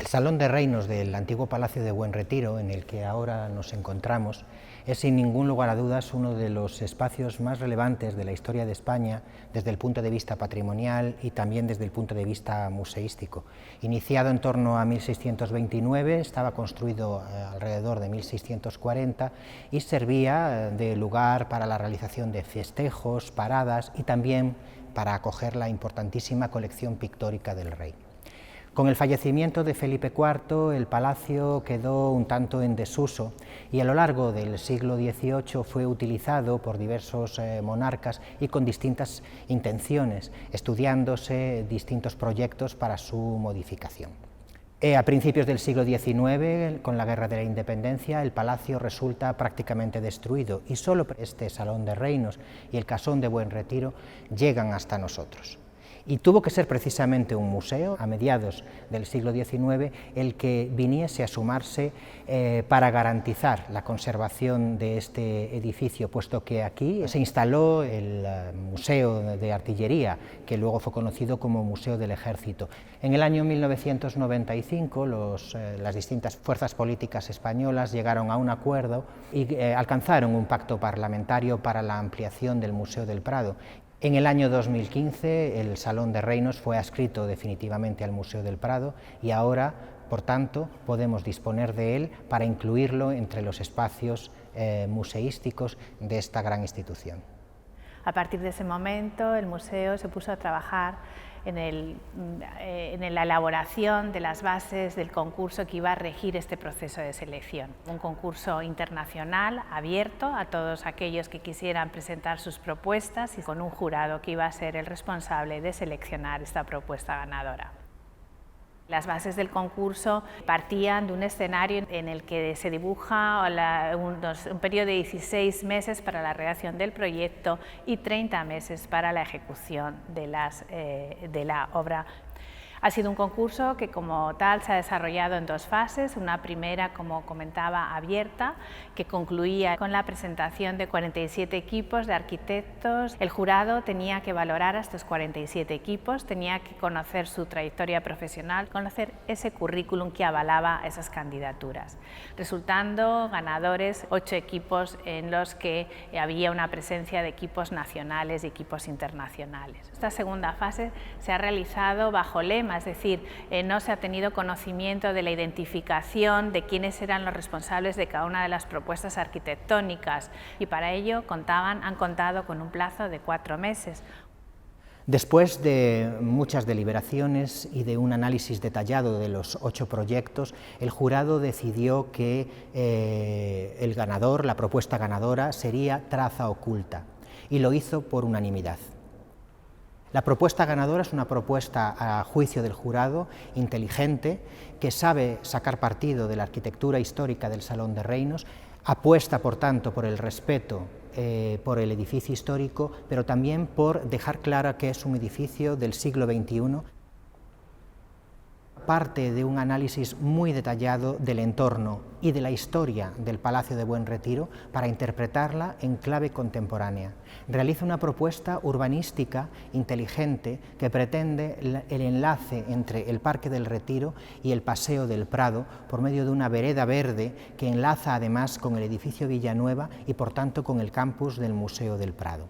El Salón de Reinos del antiguo Palacio de Buen Retiro, en el que ahora nos encontramos, es sin ningún lugar a dudas uno de los espacios más relevantes de la historia de España desde el punto de vista patrimonial y también desde el punto de vista museístico. Iniciado en torno a 1629, estaba construido alrededor de 1640 y servía de lugar para la realización de festejos, paradas y también para acoger la importantísima colección pictórica del rey. Con el fallecimiento de Felipe IV, el palacio quedó un tanto en desuso y a lo largo del siglo XVIII fue utilizado por diversos monarcas y con distintas intenciones, estudiándose distintos proyectos para su modificación. A principios del siglo XIX, con la Guerra de la Independencia, el palacio resulta prácticamente destruido y solo este Salón de Reinos y el Casón de Buen Retiro llegan hasta nosotros. Y tuvo que ser precisamente un museo, a mediados del siglo XIX, el que viniese a sumarse para garantizar la conservación de este edificio, puesto que aquí se instaló el Museo de Artillería, que luego fue conocido como Museo del Ejército. En el año 1995, las distintas fuerzas políticas españolas llegaron a un acuerdo y alcanzaron un pacto parlamentario para la ampliación del Museo del Prado. En el año 2015 el Salón de Reinos fue adscrito definitivamente al Museo del Prado y ahora, por tanto, podemos disponer de él para incluirlo entre los espacios museísticos de esta gran institución. A partir de ese momento el museo se puso a trabajar en la elaboración de las bases del concurso que iba a regir este proceso de selección. Un concurso internacional abierto a todos aquellos que quisieran presentar sus propuestas y con un jurado que iba a ser el responsable de seleccionar esta propuesta ganadora. Las bases del concurso partían de un escenario en el que se dibuja un periodo de 16 meses para la redacción del proyecto y 30 meses para la ejecución de la obra. Ha sido un concurso que como tal se ha desarrollado en dos fases, una primera, como comentaba, abierta, que concluía con la presentación de 47 equipos de arquitectos. El jurado tenía que valorar a estos 47 equipos, tenía que conocer su trayectoria profesional, conocer ese currículum que avalaba esas candidaturas, resultando ganadores 8 equipos en los que había una presencia de equipos nacionales y equipos internacionales. Esta segunda fase se ha realizado bajo lema, es decir, no se ha tenido conocimiento de la identificación de quiénes eran los responsables de cada una de las propuestas arquitectónicas y para ello han contado con un plazo de 4 meses. Después de muchas deliberaciones y de un análisis detallado de los 8 proyectos, el jurado decidió que el ganador, la propuesta ganadora, sería Traza Oculta y lo hizo por unanimidad. La propuesta ganadora es una propuesta, a juicio del jurado, inteligente, que sabe sacar partido de la arquitectura histórica del Salón de Reinos, apuesta, por tanto, por el respeto por el edificio histórico, pero también por dejar clara que es un edificio del siglo XXI, parte de un análisis muy detallado del entorno y de la historia del Palacio de Buen Retiro para interpretarla en clave contemporánea. Realiza una propuesta urbanística inteligente que pretende el enlace entre el Parque del Retiro y el Paseo del Prado por medio de una vereda verde que enlaza además con el edificio Villanueva y por tanto con el campus del Museo del Prado.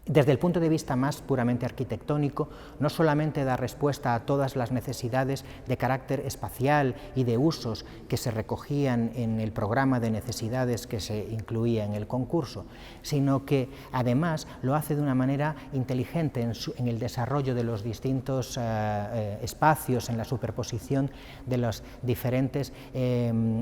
Desde el punto de vista más puramente arquitectónico, no solamente da respuesta a todas las necesidades de carácter espacial y de usos que se recogían en el programa de necesidades que se incluía en el concurso, sino que además lo hace de una manera inteligente en el desarrollo de los distintos espacios, en la superposición de los diferentes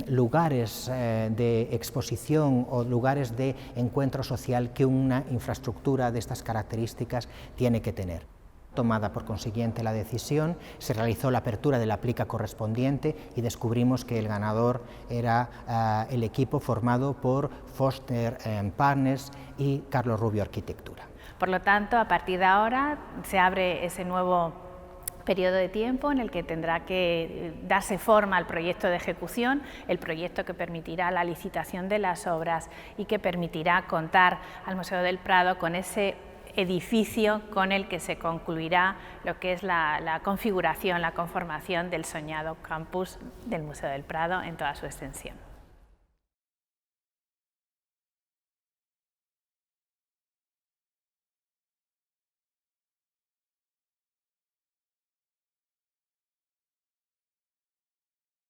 lugares de exposición o lugares de encuentro social que una infraestructura de estas características tiene que tener. Tomada por consiguiente la decisión, se realizó la apertura de la plica correspondiente y descubrimos que el ganador era el equipo formado por Foster Partners y Carlos Rubio Arquitectura. Por lo tanto, a partir de ahora se abre ese nuevo periodo de tiempo en el que tendrá que darse forma al proyecto de ejecución, el proyecto que permitirá la licitación de las obras y que permitirá contar al Museo del Prado con ese edificio con el que se concluirá lo que es la configuración, la conformación del soñado campus del Museo del Prado en toda su extensión.